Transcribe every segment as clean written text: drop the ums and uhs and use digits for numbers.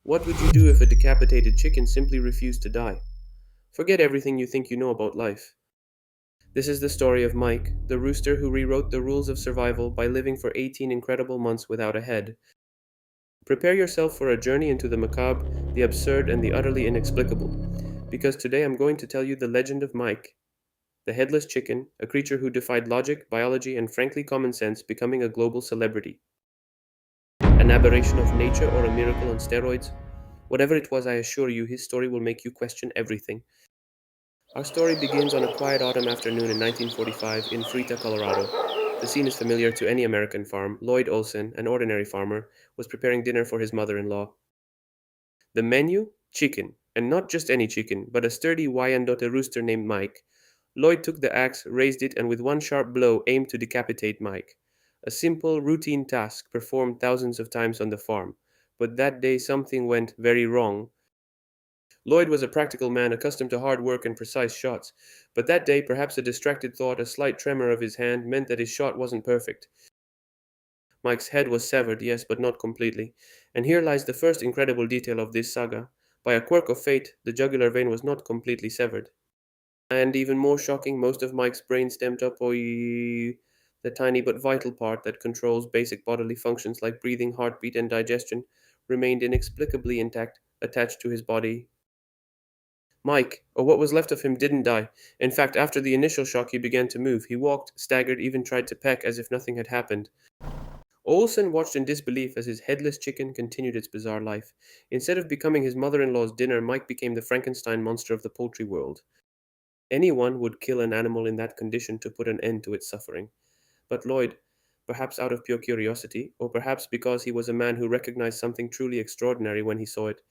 What would you do if a decapitated chicken simply refused to die? Forget everything you think you know about life. This is the story of Mike, the rooster who rewrote the rules of survival by living for 18 incredible months without a head. Prepare yourself for a journey into the macabre, the absurd, and the utterly inexplicable, because today I'm going to tell you the legend of Mike, the headless chicken, a creature who defied logic, biology, and frankly common sense, becoming a global celebrity. An aberration of nature or a miracle on steroids? Whatever it was, I assure you, his story will make you question everything. Our story begins on a quiet autumn afternoon in 1945 in Frita, Colorado. The scene is familiar to any American farm. Lloyd Olson, an ordinary farmer, was preparing dinner for his mother in law. The menu? Chicken. And not just any chicken, but a sturdy Wyandotte rooster named Mike. Lloyd took the axe, raised it, and with one sharp blow aimed to decapitate Mike. A simple, routine task performed thousands of times on the farm. But that day something went very wrong. Lloyd was a practical man accustomed to hard work and precise shots, but that day perhaps a distracted thought, a slight tremor of his hand, meant that his shot wasn't perfect. Mike's head was severed, yes, but not completely. And here lies the first incredible detail of this saga. By a quirk of fate, the jugular vein was not completely severed. And even more shocking, most of Mike's brain stemmed up, the tiny but vital part that controls basic bodily functions like breathing, heartbeat, and digestion, remained inexplicably intact, attached to his body. Mike, or what was left of him, didn't die. In fact, after the initial shock, he began to move. He walked, staggered, even tried to peck as if nothing had happened. Olsen watched in disbelief as his headless chicken continued its bizarre life. Instead of becoming his mother in law's dinner, Mike became the Frankenstein monster of the poultry world. Anyone would kill an animal in that condition to put an end to its suffering. But Lloyd, perhaps out of pure curiosity, or perhaps because he was a man who recognized something truly extraordinary when he saw it,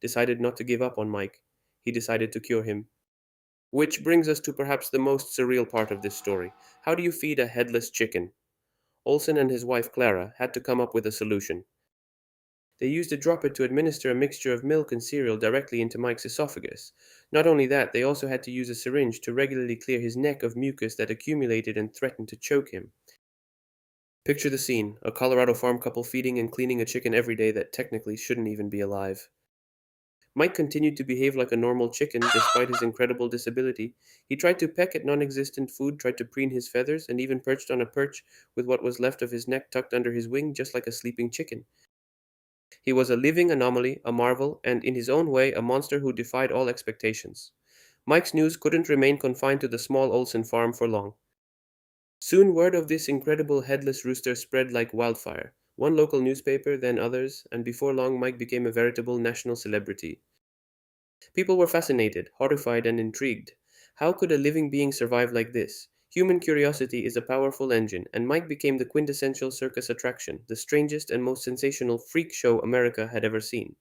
decided not to give up on Mike. He decided to cure him. Which brings us to perhaps the most surreal part of this story. How do you feed a headless chicken? Olsen and his wife Clara had to come up with a solution. They used a dropper to administer a mixture of milk and cereal directly into Mike's esophagus. Not only that, they also had to use a syringe to regularly clear his neck of mucus that accumulated and threatened to choke him. Picture the scene, a Colorado farm couple feeding and cleaning a chicken every day that technically shouldn't even be alive. Mike continued to behave like a normal chicken despite his incredible disability. He tried to peck at non existent food, tried to preen his feathers, and even perched on a perch with what was left of his neck tucked under his wing, just like a sleeping chicken. He was a living anomaly, a marvel, and in his own way, a monster who defied all expectations. Mike's news couldn't remain confined to the small Olsen farm for long. Soon word of this incredible headless rooster spread like wildfire. One local newspaper, then others, and before long Mike became a veritable national celebrity. People were fascinated, horrified, and intrigued. How could a living being survive like this? Human curiosity is a powerful engine, and Mike became the quintessential circus attraction, the strangest and most sensational freak show America had ever seen.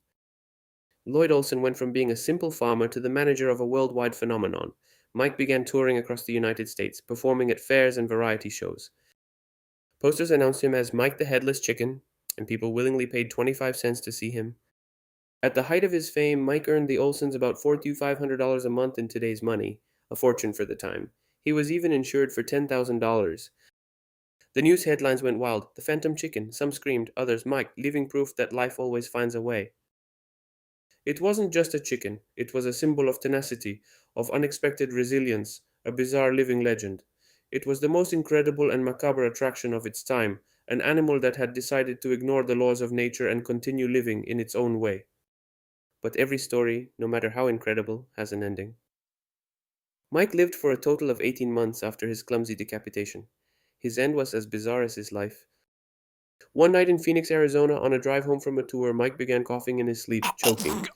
Lloyd Olsen went from being a simple farmer to the manager of a worldwide phenomenon. Mike began touring across the United States, performing at fairs and variety shows. Posters announced him as Mike the Headless Chicken, and people willingly paid 25 cents to see him. At the height of his fame, Mike earned the Olsons about $4,500 a month in today's money, a fortune for the time. He was even insured for $10,000. The news headlines went wild. The Phantom Chicken, some screamed, others, Mike, living proof that life always finds a way. It wasn't just a chicken, it was a symbol of tenacity, of unexpected resilience, a bizarre living legend. It was the most incredible and macabre attraction of its time, an animal that had decided to ignore the laws of nature and continue living in its own way. But every story, no matter how incredible, has an ending. Mike lived for a total of 18 months after his clumsy decapitation. His end was as bizarre as his life. One night in Phoenix, Arizona, on a drive home from a tour, Mike began coughing in his sleep, choking.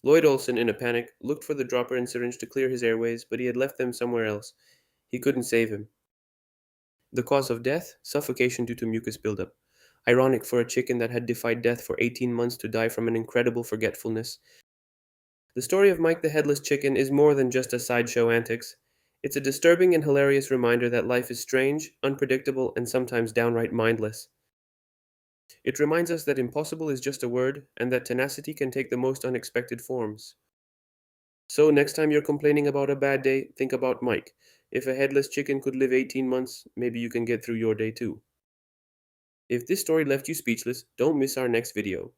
Lloyd Olson, in a panic, looked for the dropper and syringe to clear his airways, but he had left them somewhere else. He couldn't save him. The cause of death? Suffocation due to mucus buildup. Ironic for a chicken that had defied death for 18 months to die from an incredible forgetfulness. The story of Mike the Headless Chicken is more than just a sideshow antics. It's a disturbing and hilarious reminder that life is strange, unpredictable, and sometimes downright mindless. It reminds us that impossible is just a word, and that tenacity can take the most unexpected forms. So, next time you're complaining about a bad day, think about Mike. If a headless chicken could live 18 months, maybe you can get through your day too. If this story left you speechless, don't miss our next video.